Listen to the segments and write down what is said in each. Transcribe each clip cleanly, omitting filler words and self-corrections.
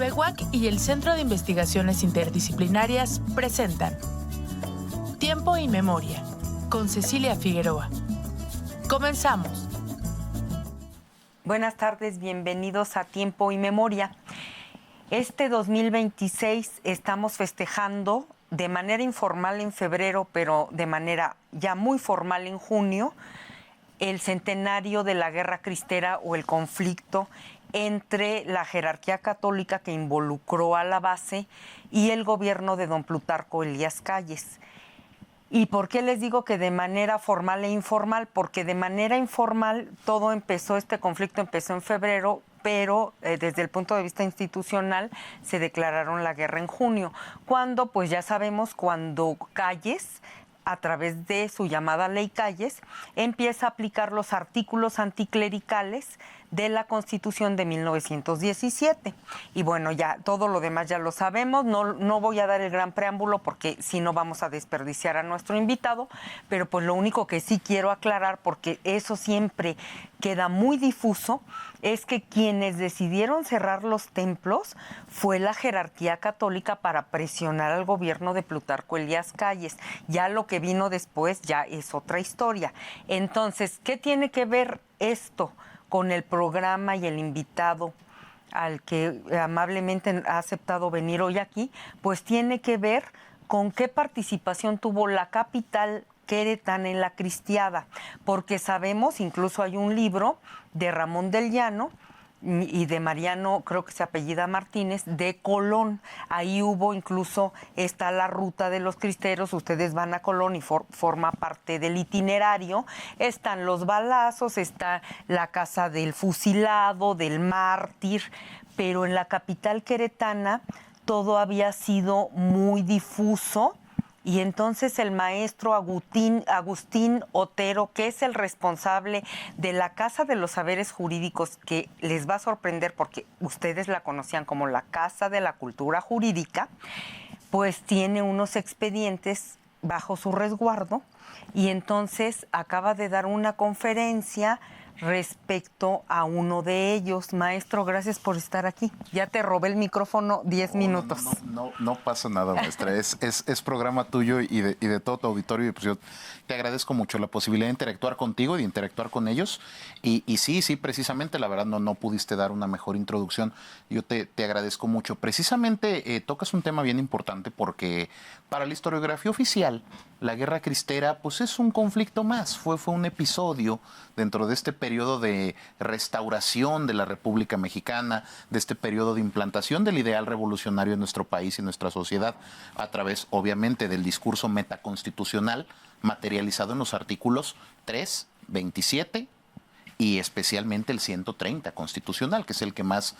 CEBEWAC y el Centro de Investigaciones Interdisciplinarias presentan Tiempo y Memoria, con Cecilia Figueroa. Comenzamos. Buenas tardes, bienvenidos a Tiempo y Memoria. Este 2026 estamos festejando de manera informal en febrero, pero de manera ya muy formal en junio, el centenario de la Guerra Cristera o el conflicto entre la jerarquía católica que involucró a la base y el gobierno de don Plutarco Elías Calles. ¿Y por qué les digo que de manera formal e informal? Porque de manera informal todo empezó, este conflicto empezó en febrero, pero desde el punto de vista institucional se declararon la guerra en junio, cuando, pues ya sabemos, cuando Calles, a través de su llamada Ley Calles, empieza a aplicar los artículos anticlericales de la Constitución de 1917. Y bueno, ya todo lo demás ya lo sabemos, no voy a dar el gran preámbulo porque si no vamos a desperdiciar a nuestro invitado, pero pues lo único que sí quiero aclarar, porque eso siempre queda muy difuso, es que quienes decidieron cerrar los templos fue la jerarquía católica para presionar al gobierno de Plutarco Elías Calles. Ya lo que vino después ya es otra historia. Entonces, ¿qué tiene que ver esto con el programa y el invitado al que amablemente ha aceptado venir hoy aquí? Pues tiene que ver con qué participación tuvo la capital queretana en la Cristiada, porque sabemos, incluso hay un libro de Ramón del Llano y de Mariano, creo que se apellida Martínez, de Colón. Ahí hubo incluso, está la ruta de los cristeros, ustedes van a Colón y forma parte del itinerario. Están los balazos, está la casa del fusilado, del mártir, pero en la capital queretana todo había sido muy difuso. Y entonces el maestro Agustín Otero, que es el responsable de la Casa de los Saberes Jurídicos, que les va a sorprender porque ustedes la conocían como la Casa de la Cultura Jurídica, pues tiene unos expedientes bajo su resguardo y entonces acaba de dar una conferencia respecto a uno de ellos. Maestro, gracias por estar aquí. Ya te robé el micrófono 10 minutos. No pasa nada, maestra. Es programa tuyo y de todo tu auditorio. Y pues yo te agradezco mucho la posibilidad de interactuar contigo y de interactuar con ellos. Y sí, precisamente, la verdad no pudiste dar una mejor introducción. Yo te agradezco mucho. Precisamente tocas un tema bien importante porque para la historiografía oficial, la Guerra Cristera pues es un conflicto más. Fue un episodio dentro de este periodo de restauración de la República Mexicana, de este periodo de implantación del ideal revolucionario en nuestro país y nuestra sociedad, a través, obviamente, del discurso metaconstitucional materializado en los artículos 3, 27 y especialmente el 130 constitucional, que es el que más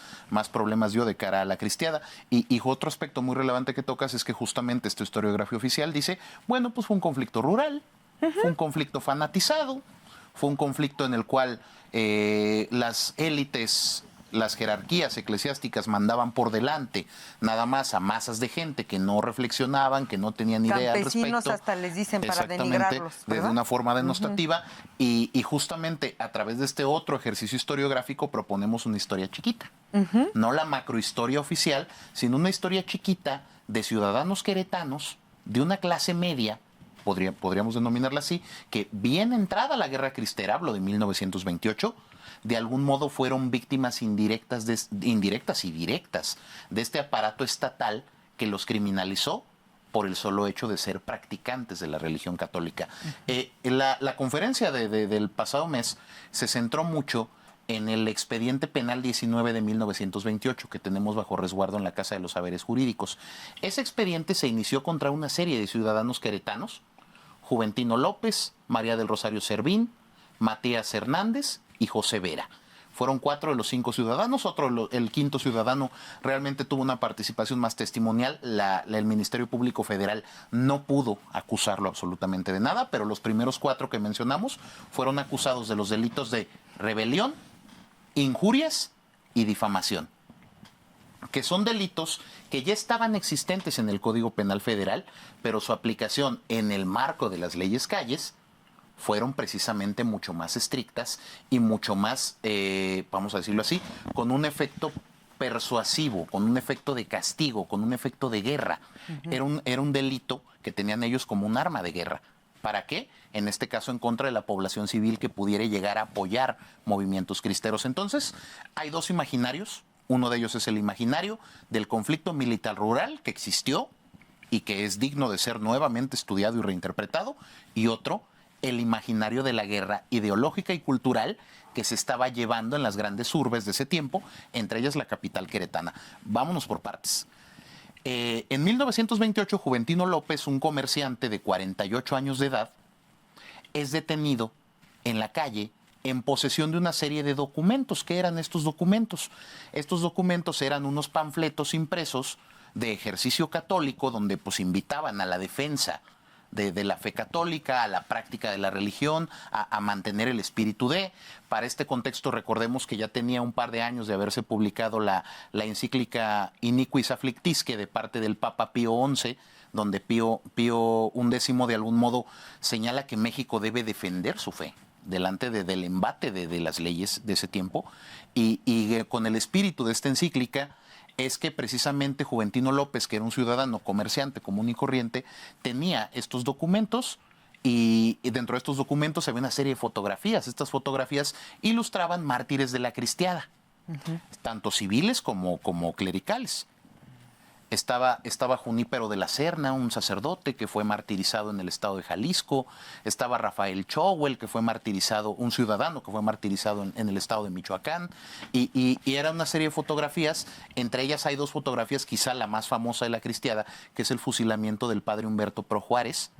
problemas dio de cara a la cristiada. Y otro aspecto muy relevante que tocas es que justamente esta historiografía oficial dice, bueno, pues fue un conflicto rural, fue un conflicto fanatizado, fue un conflicto en el cual las élites, las jerarquías eclesiásticas mandaban por delante nada más a masas de gente que no reflexionaban, que no tenían idea al respecto. Campesinos hasta les dicen para denigrarlos, ¿verdad? De una forma denostativa. Y justamente a través de este otro ejercicio historiográfico proponemos una historia chiquita. No la macrohistoria oficial, sino una historia chiquita de ciudadanos queretanos de una clase media, podríamos denominarla así, que bien entrada la Guerra Cristera, hablo de 1928, de algún modo fueron víctimas indirectas y directas de este aparato estatal que los criminalizó por el solo hecho de ser practicantes de la religión católica. La conferencia del pasado mes se centró mucho en el expediente penal 19 de 1928 que tenemos bajo resguardo en la Casa de los Saberes Jurídicos. Ese expediente se inició contra una serie de ciudadanos queretanos: Juventino López, María del Rosario Servín, Matías Hernández y José Vera. Fueron 4 de los 5 ciudadanos. El quinto ciudadano realmente tuvo una participación más testimonial. El Ministerio Público Federal no pudo acusarlo absolutamente de nada, pero los primeros 4 que mencionamos fueron acusados de los delitos de rebelión, injurias y difamación, que son delitos que ya estaban existentes en el Código Penal Federal, pero su aplicación en el marco de las leyes Calles fueron precisamente mucho más estrictas y mucho más, vamos a decirlo así, con un efecto persuasivo, con un efecto de castigo, con un efecto de guerra. Era un delito que tenían ellos como un arma de guerra. ¿Para qué? En este caso en contra de la población civil que pudiera llegar a apoyar movimientos cristeros. Entonces, hay dos imaginarios. Uno de ellos es el imaginario del conflicto militar rural que existió y que es digno de ser nuevamente estudiado y reinterpretado. Y otro, el imaginario de la guerra ideológica y cultural que se estaba llevando en las grandes urbes de ese tiempo, entre ellas la capital queretana. Vámonos por partes. En 1928, Juventino López, un comerciante de 48 años de edad, es detenido en la calle en posesión de una serie de documentos. ¿Qué eran estos documentos? Estos documentos eran unos panfletos impresos de ejercicio católico donde pues invitaban a la defensa de la fe católica, a la práctica de la religión, a mantener el espíritu de. Para este contexto, recordemos que ya tenía un par de años de haberse publicado la encíclica Iniquis Afflictisque de parte del Papa Pío XI, donde Pío XI de algún modo señala que México debe defender su fe delante del embate de las leyes de ese tiempo. Y con el espíritu de esta encíclica es que precisamente Juventino López, que era un ciudadano comerciante común y corriente, tenía estos documentos y dentro de estos documentos se ve una serie de fotografías. Estas fotografías ilustraban mártires de la cristiada, tanto civiles como clericales. Estaba Junípero de la Serna, un sacerdote que fue martirizado en el estado de Jalisco. Estaba Rafael Chowell, que fue martirizado, un ciudadano que fue martirizado en el estado de Michoacán. Y era una serie de fotografías. Entre ellas hay dos fotografías, quizá la más famosa de la cristiada, que es el fusilamiento del padre Humberto Pro Juárez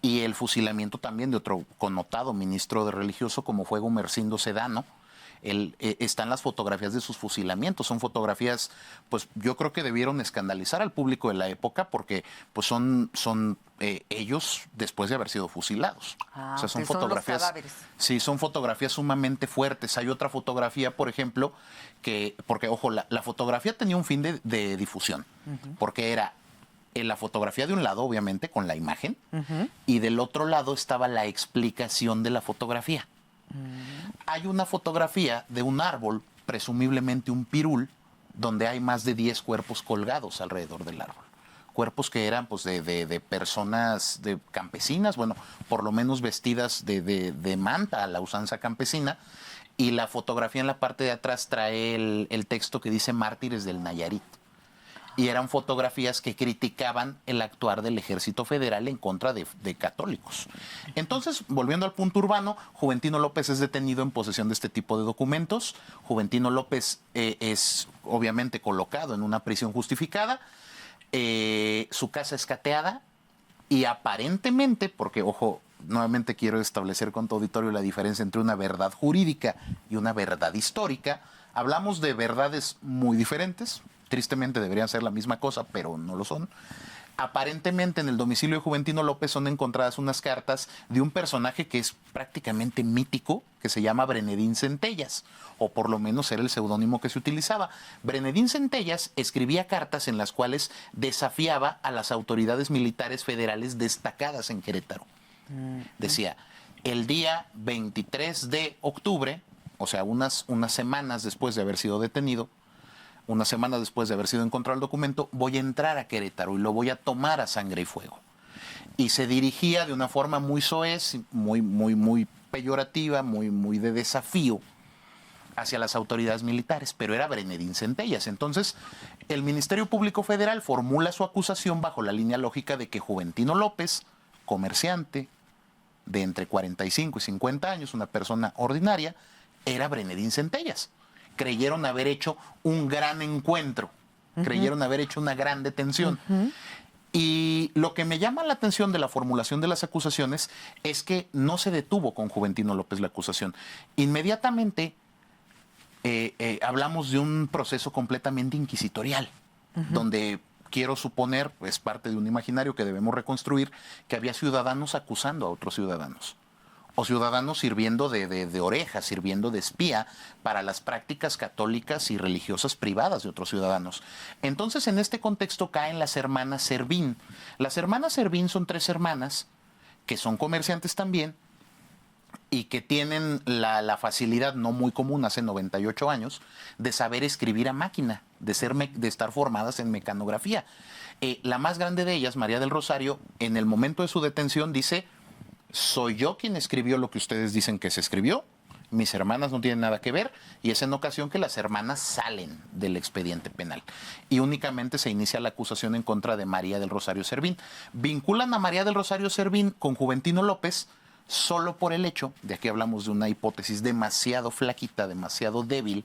y el fusilamiento también de otro connotado ministro de religioso como fue Gumersindo Sedano. Están las fotografías de sus fusilamientos. Son fotografías, pues yo creo que debieron escandalizar al público de la época porque pues son ellos después de haber sido fusilados. Ah, o sea, son que son fotografías. los cadáveres. Sí, son fotografías sumamente fuertes. Hay otra fotografía, por ejemplo, porque ojo, la fotografía tenía un fin de difusión, porque era la fotografía de un lado, obviamente, con la imagen, y del otro lado estaba la explicación de la fotografía. Hay una fotografía de un árbol, presumiblemente un pirul, donde hay más de 10 cuerpos colgados alrededor del árbol. Cuerpos que eran pues de personas de campesinas, bueno, por lo menos vestidas de manta a la usanza campesina. Y la fotografía en la parte de atrás trae el texto que dice Mártires del Nayarit. Y eran fotografías que criticaban el actuar del Ejército Federal en contra de católicos. Entonces, volviendo al punto urbano, Juventino López es detenido en posesión de este tipo de documentos. Juventino López es obviamente colocado en una prisión justificada. Su casa es cateada y aparentemente, porque ojo, nuevamente quiero establecer con tu auditorio la diferencia entre una verdad jurídica y una verdad histórica. Hablamos de verdades muy diferentes. Tristemente deberían ser la misma cosa, pero no lo son. Aparentemente en el domicilio de Juventino López son encontradas unas cartas de un personaje que es prácticamente mítico, que se llama Brenedín Centellas, o por lo menos era el seudónimo que se utilizaba. Brenedín Centellas escribía cartas en las cuales desafiaba a las autoridades militares federales destacadas en Querétaro. Decía, el día 23 de octubre, o sea, unas semanas después de haber sido detenido, una semana después de haber sido encontrado el documento, voy a entrar a Querétaro y lo voy a tomar a sangre y fuego. Y se dirigía de una forma muy soez, muy peyorativa, muy de desafío hacia las autoridades militares, pero era Brenedín Centellas. Entonces, el Ministerio Público Federal formula su acusación bajo la línea lógica de que Juventino López, comerciante de entre 45 y 50 años, una persona ordinaria, era Brenedín Centellas. Creyeron haber hecho un gran encuentro, creyeron haber hecho una gran detención. Y lo que me llama la atención de la formulación de las acusaciones es que no se detuvo con Juventino López la acusación. Inmediatamente hablamos de un proceso completamente inquisitorial, donde quiero suponer, es parte de un imaginario que debemos reconstruir, que había ciudadanos acusando a otros ciudadanos. O ciudadanos sirviendo de oreja, sirviendo de espía para las prácticas católicas y religiosas privadas de otros ciudadanos. Entonces, en este contexto caen las hermanas Servín. Las hermanas Servín son 3 hermanas que son comerciantes también y que tienen la facilidad no muy común hace 98 años de saber escribir a máquina, de estar formadas en mecanografía. La más grande de ellas, María del Rosario, en el momento de su detención dice: soy yo quien escribió lo que ustedes dicen que se escribió, mis hermanas no tienen nada que ver, y es en ocasión que las hermanas salen del expediente penal. Y únicamente se inicia la acusación en contra de María del Rosario Servín. Vinculan a María del Rosario Servín con Juventino López solo por el hecho, de aquí hablamos de una hipótesis demasiado flaquita, demasiado débil,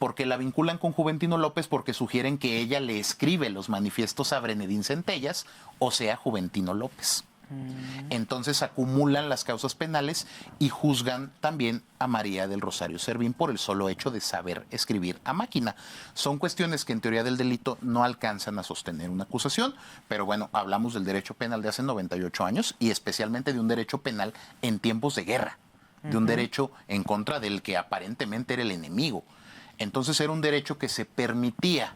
porque la vinculan con Juventino López porque sugieren que ella le escribe los manifiestos a Brenedín Centellas, o sea, Juventino López. Entonces acumulan las causas penales y juzgan también a María del Rosario Servín por el solo hecho de saber escribir a máquina. Son cuestiones que en teoría del delito no alcanzan a sostener una acusación, pero bueno, hablamos del derecho penal de hace 98 años y especialmente de un derecho penal en tiempos de guerra, de un derecho en contra del que aparentemente era el enemigo. Entonces era un derecho que se permitía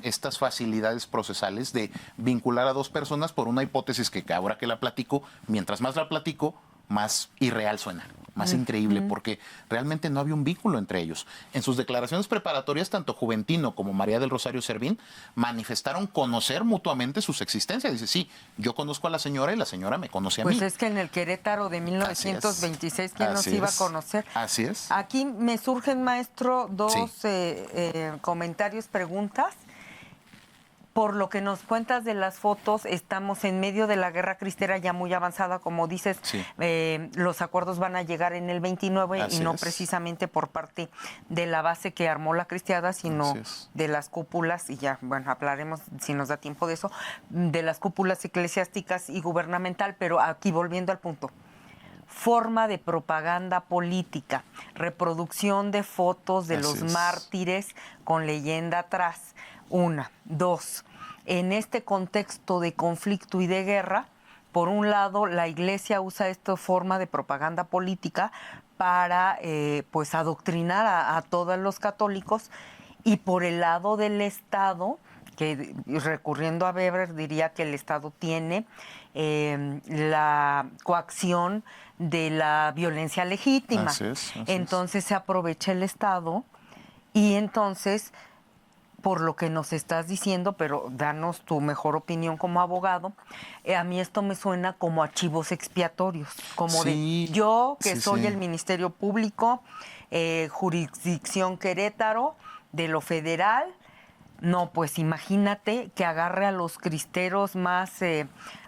estas facilidades procesales de vincular a dos personas por una hipótesis que ahora que la platico, mientras más la platico, más irreal suena, más increíble, porque realmente no había un vínculo entre ellos. En sus declaraciones preparatorias, tanto Juventino como María del Rosario Servín manifestaron conocer mutuamente sus existencias. Dice, sí, yo conozco a la señora y la señora me conoce a mí. Pues es que en el Querétaro de 1926, ¿quién nos iba a conocer? Así es. Aquí me surgen, maestro, dos comentarios, preguntas. Por lo que nos cuentas de las fotos, estamos en medio de la guerra cristera ya muy avanzada, como dices, los acuerdos van a llegar en el 29 y no precisamente por parte de la base que armó la cristiada, sino de las cúpulas, y ya, bueno, hablaremos si nos da tiempo de eso, de las cúpulas eclesiásticas y gubernamental, pero aquí volviendo al punto. Forma de propaganda política, reproducción de fotos de los mártires con leyenda atrás. Una. Dos, en este contexto de conflicto y de guerra, por un lado, la Iglesia usa esta forma de propaganda política para pues adoctrinar a todos los católicos, y por el lado del Estado, que recurriendo a Weber diría que el Estado tiene la coacción de la violencia legítima. Entonces se aprovecha el Estado y entonces, por lo que nos estás diciendo, pero danos tu mejor opinión como abogado, a mí esto me suena como archivos expiatorios, como de yo que soy el Ministerio Público, jurisdicción Querétaro, de lo federal. No, pues imagínate que agarre a los cristeros más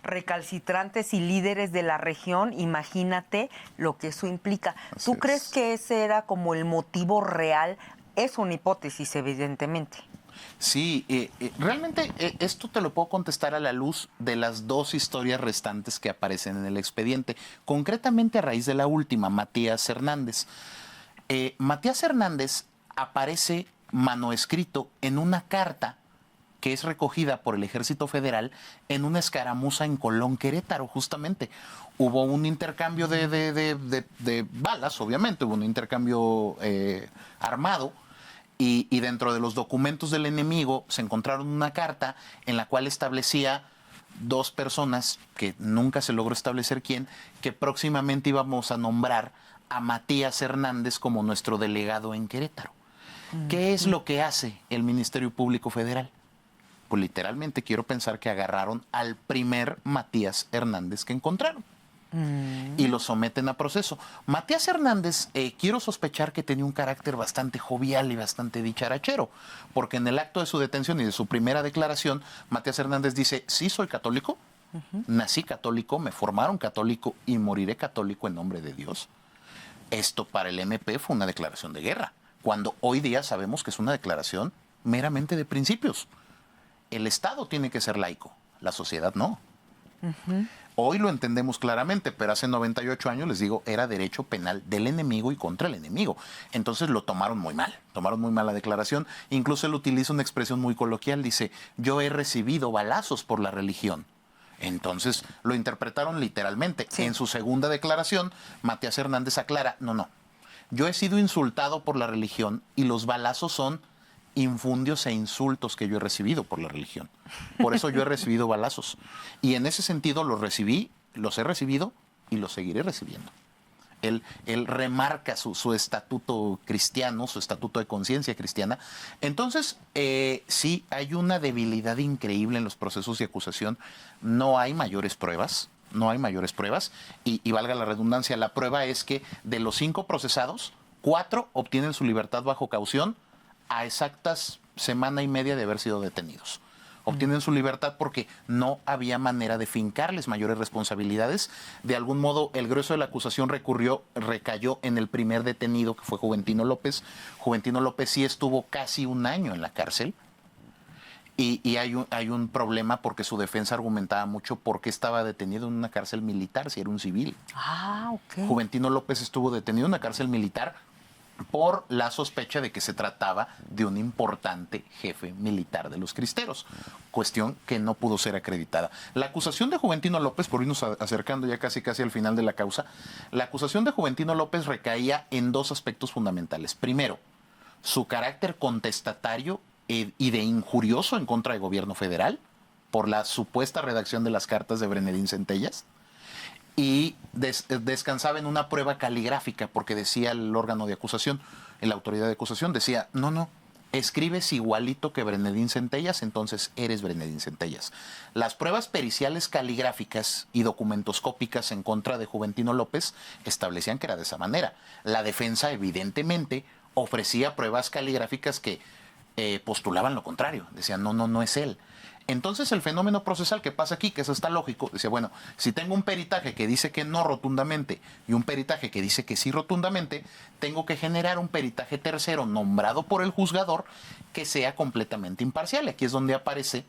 recalcitrantes y líderes de la región, imagínate lo que eso implica. ¿Tú crees que ese era como el motivo real? Es una hipótesis, evidentemente. Sí, realmente esto te lo puedo contestar a la luz de las dos historias restantes que aparecen en el expediente, concretamente a raíz de la última, Matías Hernández. Matías Hernández aparece manoescrito en una carta que es recogida por el Ejército Federal en una escaramuza en Colón, Querétaro, justamente. Hubo un intercambio de balas, obviamente, hubo un intercambio armado, y dentro de los documentos del enemigo se encontraron una carta en la cual establecía dos personas, que nunca se logró establecer quién, que próximamente íbamos a nombrar a Matías Hernández como nuestro delegado en Querétaro. ¿Qué es lo que hace el Ministerio Público Federal? Pues literalmente quiero pensar que agarraron al primer Matías Hernández que encontraron y lo someten a proceso. Matías Hernández, quiero sospechar que tenía un carácter bastante jovial y bastante dicharachero, porque en el acto de su detención y de su primera declaración, Matías Hernández dice, sí soy católico, nací católico, me formaron católico y moriré católico en nombre de Dios. Esto para el MP fue una declaración de guerra, cuando hoy día sabemos que es una declaración meramente de principios. El Estado tiene que ser laico, la sociedad no. Hoy lo entendemos claramente, pero hace 98 años, les digo, era derecho penal del enemigo y contra el enemigo. Entonces lo tomaron muy mal la declaración. Incluso él utiliza una expresión muy coloquial, dice, yo he recibido balazos por la religión. Entonces lo interpretaron literalmente. En su segunda declaración, Matías Hernández aclara, no, yo he sido insultado por la religión y los balazos son infundios e insultos que yo he recibido por la religión. Por eso yo he recibido balazos. Y en ese sentido los he recibido y los seguiré recibiendo. Él remarca su estatuto cristiano, su estatuto de conciencia cristiana. Entonces, sí, hay una debilidad increíble en los procesos de acusación. No hay mayores pruebas. No hay mayores pruebas. Y valga la redundancia, la prueba es que de los 5 procesados, 4 obtienen su libertad bajo caución a exactas semana y media de haber sido detenidos. Obtienen su libertad porque no había manera de fincarles mayores responsabilidades. De algún modo, el grueso de la acusación recayó en el primer detenido, que fue Juventino López. Juventino López sí estuvo casi un año en la cárcel. Y hay un problema porque su defensa argumentaba mucho por qué estaba detenido en una cárcel militar si era un civil. Ah, ok. Juventino López estuvo detenido en una cárcel militar por la sospecha de que se trataba de un importante jefe militar de los cristeros, cuestión que no pudo ser acreditada. La acusación de Juventino López, por irnos acercando ya casi al final de la causa, la acusación de Juventino López recaía en 2 aspectos fundamentales. Primero, su carácter contestatario y de injurioso en contra del gobierno federal por la supuesta redacción de las cartas de Brenedín Centellas. Y descansaba en una prueba caligráfica, porque decía el órgano de acusación, la autoridad de acusación, decía, no, escribes igualito que Brenedín Centellas, entonces eres Brenedín Centellas. Las pruebas periciales caligráficas y documentoscópicas en contra de Juventino López establecían que era de esa manera. La defensa, evidentemente, ofrecía pruebas caligráficas que postulaban lo contrario. Decían, no es él. Entonces el fenómeno procesal que pasa aquí, que eso está lógico, decía, bueno, si tengo un peritaje que dice que no rotundamente y un peritaje que dice que sí rotundamente, tengo que generar un peritaje tercero nombrado por el juzgador que sea completamente imparcial. Aquí es donde aparece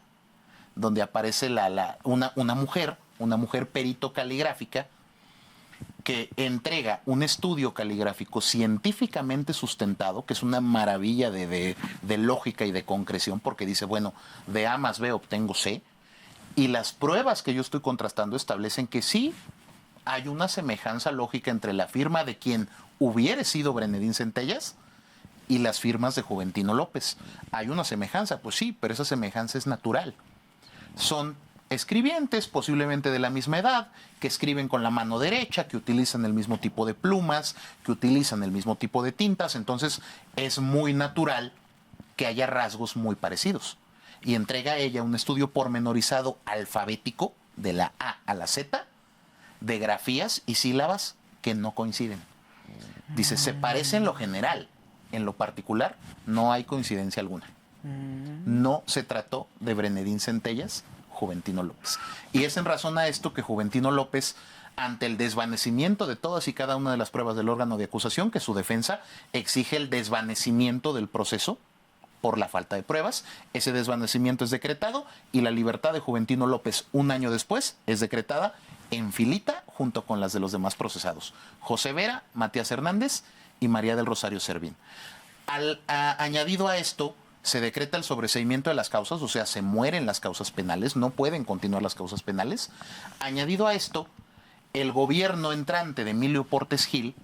una mujer perito caligráfica, que entrega un estudio caligráfico científicamente sustentado, que es una maravilla de lógica y de concreción, porque dice, bueno, de A más B obtengo C, y las pruebas que yo estoy contrastando establecen que sí hay una semejanza lógica entre la firma de quien hubiere sido Brenedín Centellas y las firmas de Juventino López. Hay una semejanza, pues sí, pero esa semejanza es natural. Son escribientes, posiblemente de la misma edad, que escriben con la mano derecha, que utilizan el mismo tipo de plumas, que utilizan el mismo tipo de tintas, entonces es muy natural que haya rasgos muy parecidos. Y entrega a ella un estudio pormenorizado alfabético, de la A a la Z, de grafías y sílabas que no coinciden. Dice, se parece en lo general, en lo particular no hay coincidencia alguna. No se trató de Brenedín Centellas, Juventino López. Y es en razón a esto que Juventino López, ante el desvanecimiento de todas y cada una de las pruebas del órgano de acusación, que su defensa exige el desvanecimiento del proceso por la falta de pruebas, ese desvanecimiento es decretado y la libertad de Juventino López un año después es decretada en filita junto con las de los demás procesados, José Vera, Matías Hernández y María del Rosario Servín. Añadido a esto, se decreta el sobreseimiento de las causas, o sea, se mueren las causas penales, no pueden continuar las causas penales. Añadido a esto, el gobierno entrante de Emilio Portes Gil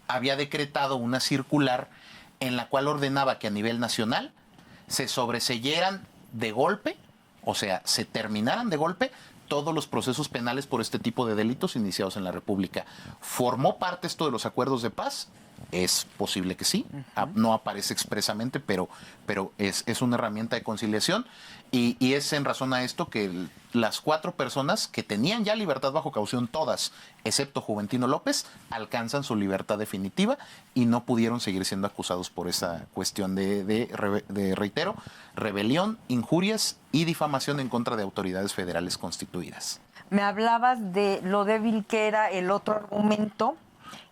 había decretado una circular en la cual ordenaba que a nivel nacional se sobreseyeran de golpe, o sea, se terminaran de golpe todos los procesos penales por este tipo de delitos iniciados en la República. ¿Formó parte esto de los acuerdos de paz? Es posible que sí, no aparece expresamente, pero es una herramienta de conciliación y es en razón a esto que las 4 personas que tenían ya libertad bajo caución, todas, excepto Juventino López, alcanzan su libertad definitiva y no pudieron seguir siendo acusados por esa cuestión de reitero, rebelión, injurias y difamación en contra de autoridades federales constituidas. Me hablabas de lo débil que era el otro argumento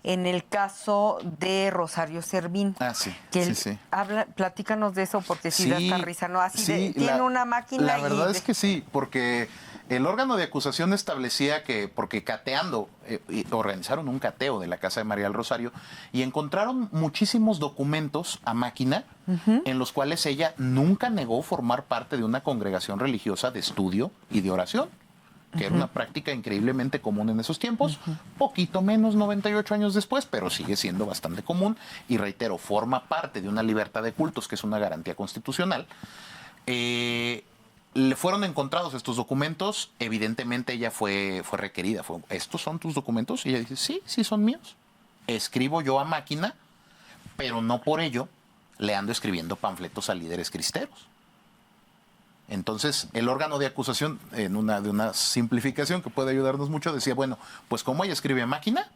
en el caso de Rosario Servín. Ah, sí, que sí. Platícanos de eso, porque sí da esta risa, ¿no? Así sí, tiene una máquina. La verdad es que sí, porque el órgano de acusación establecía que, porque cateando, organizaron un cateo de la casa de María del Rosario y encontraron muchísimos documentos a máquina en los cuales ella nunca negó formar parte de una congregación religiosa de estudio y de oración, que era una práctica increíblemente común en esos tiempos, poquito menos 98 años después, pero sigue siendo bastante común y reitero, forma parte de una libertad de cultos que es una garantía constitucional. le fueron encontrados estos documentos, evidentemente ella fue requerida. ¿Estos son tus documentos? Y ella dice, sí, sí son míos. Escribo yo a máquina, pero no por ello le ando escribiendo panfletos a líderes cristeros. Entonces, el órgano de acusación, de una simplificación que puede ayudarnos mucho, decía, bueno, pues como ella escribe a máquina,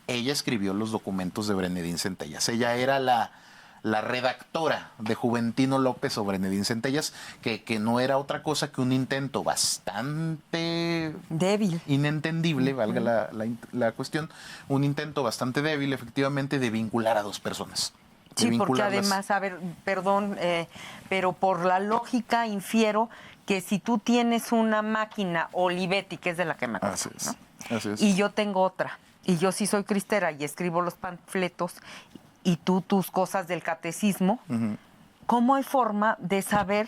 ella escribió los documentos de Brenedín Centellas. Ella era la redactora de Juventino López o Brenedín Centellas, que no era otra cosa que un intento bastante débil, inentendible, valga la cuestión, un intento bastante débil, efectivamente, de vincular a dos personas. Sí, porque además, a ver, perdón, pero por la lógica infiero que si tú tienes una máquina Olivetti, que es de la que me acuerdo, así es, ¿no? Así es. Y yo tengo otra, y yo sí soy cristera y escribo los panfletos, y tú tus cosas del catecismo, ¿cómo hay forma de saber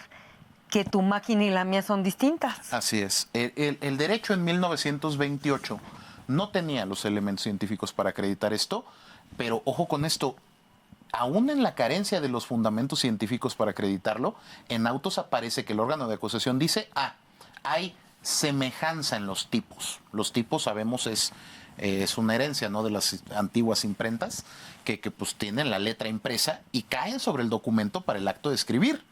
que tu máquina y la mía son distintas? Así es. El derecho en 1928 no tenía los elementos científicos para acreditar esto, pero ojo con esto, aún en la carencia de los fundamentos científicos para acreditarlo, en autos aparece que el órgano de acusación dice, hay semejanza en los tipos. Los tipos, sabemos, es una herencia, ¿no?, de las antiguas imprentas que pues tienen la letra impresa y caen sobre el documento para el acto de escribir.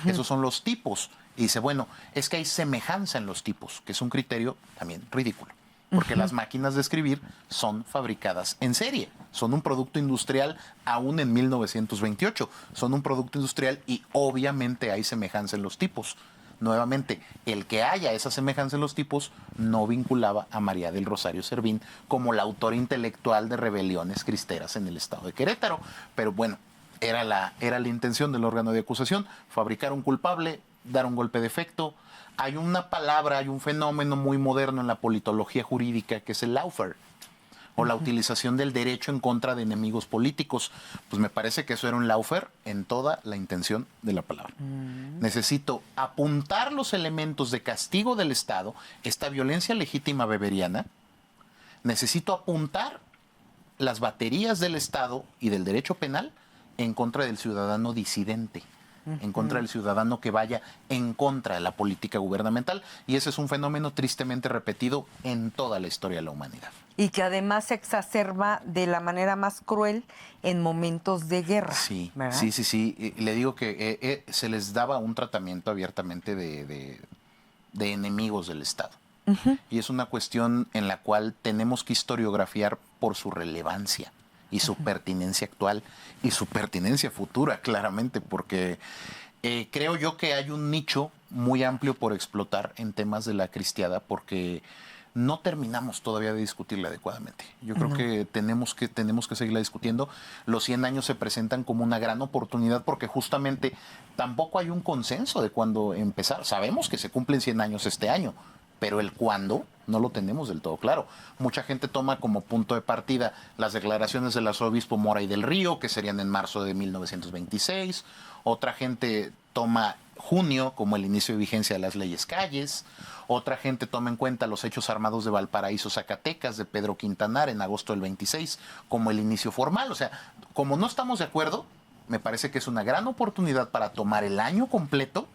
Esos son los tipos. Y dice, bueno, es que hay semejanza en los tipos, que es un criterio también ridículo. Porque las máquinas de escribir son fabricadas en serie. Son un producto industrial aún en 1928. Son un producto industrial y obviamente hay semejanza en los tipos. Nuevamente, el que haya esa semejanza en los tipos no vinculaba a María del Rosario Servín como la autora intelectual de rebeliones cristeras en el estado de Querétaro. Pero bueno, era la intención del órgano de acusación, fabricar un culpable, dar un golpe de efecto. Hay una palabra, hay un fenómeno muy moderno en la politología jurídica que es el lawfare, o la utilización del derecho en contra de enemigos políticos. Pues me parece que eso era un lawfare en toda la intención de la palabra. Necesito apuntar los elementos de castigo del Estado, esta violencia legítima weberiana. Necesito apuntar las baterías del Estado y del derecho penal en contra del ciudadano disidente, en contra del ciudadano que vaya en contra de la política gubernamental. Y ese es un fenómeno tristemente repetido en toda la historia de la humanidad. Y que además se exacerba de la manera más cruel en momentos de guerra. Sí, ¿verdad? sí. Le digo que se les daba un tratamiento abiertamente de enemigos del Estado. Y es una cuestión en la cual tenemos que historiografiar por su relevancia y su pertinencia actual y su pertinencia futura, claramente, porque creo yo que hay un nicho muy amplio por explotar en temas de la cristiada, porque no terminamos todavía de discutirla adecuadamente. Yo creo que tenemos que seguirla discutiendo. Los 100 años se presentan como una gran oportunidad porque justamente tampoco hay un consenso de cuándo empezar. Sabemos que se cumplen 100 años este año, pero el cuándo no lo tenemos del todo claro. Mucha gente toma como punto de partida las declaraciones del arzobispo Mora y del Río, que serían en marzo de 1926. Otra gente toma junio como el inicio de vigencia de las leyes Calles. Otra gente toma en cuenta los hechos armados de Valparaíso, Zacatecas, de Pedro Quintanar en agosto del 26 como el inicio formal. O sea, como no estamos de acuerdo, me parece que es una gran oportunidad para tomar el año completo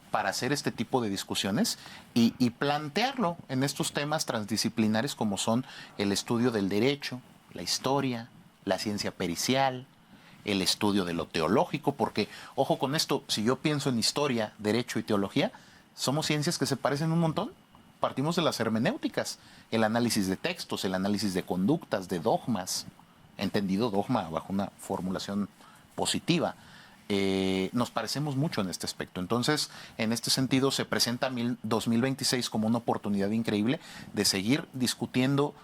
para hacer este tipo de discusiones y plantearlo en estos temas transdisciplinares como son el estudio del derecho, la historia, la ciencia pericial, el estudio de lo teológico, porque, ojo con esto, si yo pienso en historia, derecho y teología, somos ciencias que se parecen un montón. Partimos de las hermenéuticas, el análisis de textos, el análisis de conductas, de dogmas, entendido dogma bajo una formulación positiva. Nos parecemos mucho en este aspecto. Entonces, en este sentido, se presenta 2026 como una oportunidad increíble de seguir discutiendo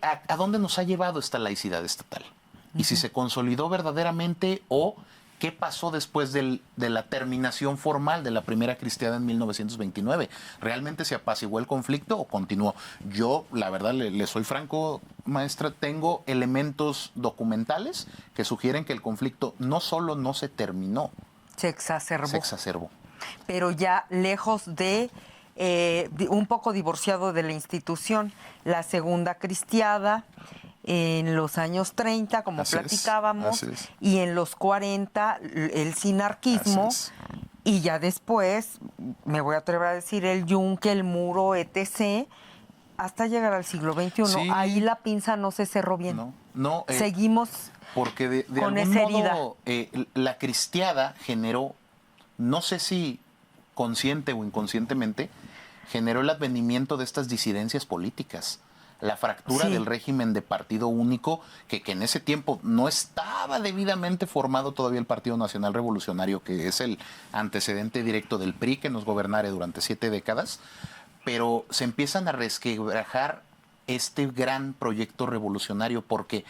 a dónde nos ha llevado esta laicidad estatal. Y si se consolidó verdaderamente o qué pasó después de la terminación formal de la primera cristiada en 1929. ¿Realmente se apaciguó el conflicto o continuó? Yo, la verdad, le soy franco, maestra, tengo elementos documentales que sugieren que el conflicto no solo no se terminó, se exacerbó. Se exacerbó. Pero ya lejos de un poco divorciado de la institución, la segunda cristiada en los años 30, como platicábamos, y en los 40 el sinarquismo, Y ya después, me voy a atrever a decir, el yunque, el muro, etc., hasta llegar al siglo XXI. Sí. Ahí la pinza no se cerró bien. No, Seguimos porque de con algún esa herida. modo la cristiada generó, no sé si consciente o inconscientemente, generó el advenimiento de estas disidencias políticas. La fractura del régimen de partido único, que en ese tiempo no estaba debidamente formado todavía el Partido Nacional Revolucionario, que es el antecedente directo del PRI que nos gobernara durante 7 décadas, pero se empiezan a resquebrajar este gran proyecto revolucionario porque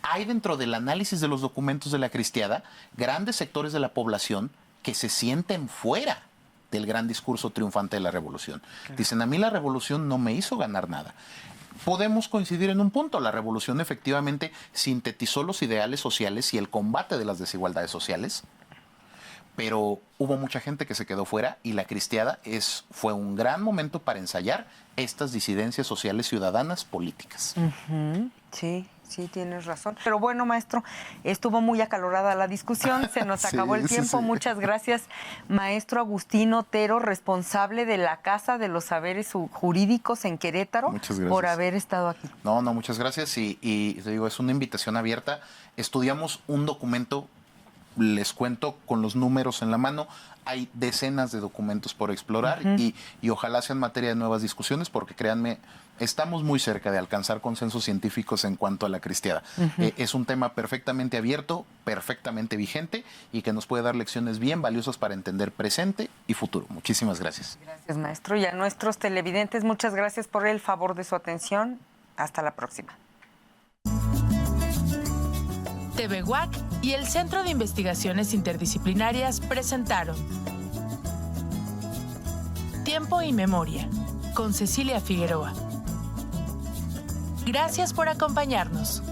hay dentro del análisis de los documentos de la cristiada grandes sectores de la población que se sienten fuera del gran discurso triunfante de la revolución. Dicen, a mí la revolución no me hizo ganar nada. Podemos coincidir en un punto, la revolución efectivamente sintetizó los ideales sociales y el combate de las desigualdades sociales, pero hubo mucha gente que se quedó fuera y la cristiada fue un gran momento para ensayar estas disidencias sociales ciudadanas políticas. Sí, tienes razón. Pero bueno, maestro, estuvo muy acalorada la discusión, se nos acabó el tiempo. Muchas gracias, maestro Agustín Otero, responsable de la Casa de los Saberes Jurídicos en Querétaro, por haber estado aquí. No, muchas gracias y te digo, es una invitación abierta. Estudiamos un documento, les cuento con los números en la mano, hay decenas de documentos por explorar y ojalá sean materia de nuevas discusiones porque créanme, estamos muy cerca de alcanzar consensos científicos en cuanto a la cristiada. Es un tema perfectamente abierto, perfectamente vigente y que nos puede dar lecciones bien valiosas para entender presente y futuro. Muchísimas gracias. Gracias, maestro. Y a nuestros televidentes, muchas gracias por el favor de su atención. Hasta la próxima. TV UAC y el Centro de Investigaciones Interdisciplinarias presentaron Tiempo y Memoria, con Cecilia Figueroa. Gracias por acompañarnos.